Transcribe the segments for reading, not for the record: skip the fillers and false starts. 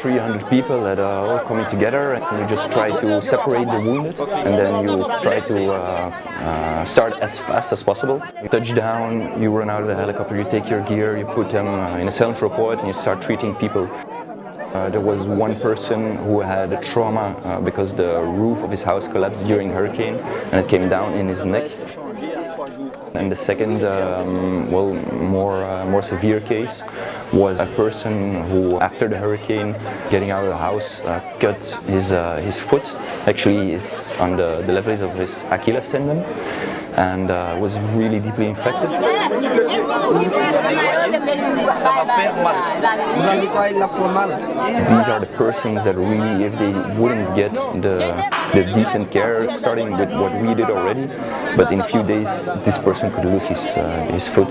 300 people that are all coming together, and you just try to separate the wounded, and then you try to start as fast as possible. You touch down, you run out of the helicopter, you take your gear, you put them in a central port, and you start treating people. There was one person who had a trauma because the roof of his house collapsed during hurricane, and it came down in his neck. And the second, more severe case was a person who, after the hurricane, getting out of the house, cut his foot. Actually, is on the levels of his Achilles tendon, and was really deeply infected. These are the persons that really, if they wouldn't get the decent care, starting with what we did already, but in a few days, this person could lose his foot.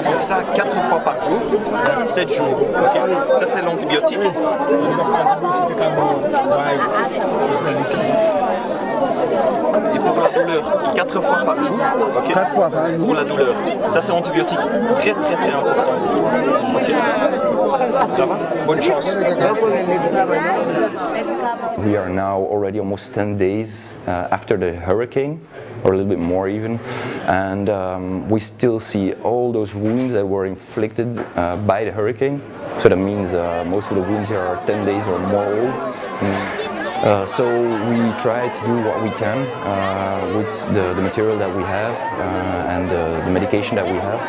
Donc ça, 4 fois par jour, 7 jours. Okay. Ça, c'est l'antibiotique. Et pour la douleur, 4 fois par jour. Okay. 4 fois par jour. Pour la douleur. Ça, c'est l'antibiotique. Très important. Okay. Ça va? Bonne chance. We are now already almost 10 days after the hurricane, or a little bit more even, and we still see all those wounds that were inflicted by the hurricane. So that means most of the wounds here are 10 days or more old. So we try to do what we can with the material that we have and the medication that we have.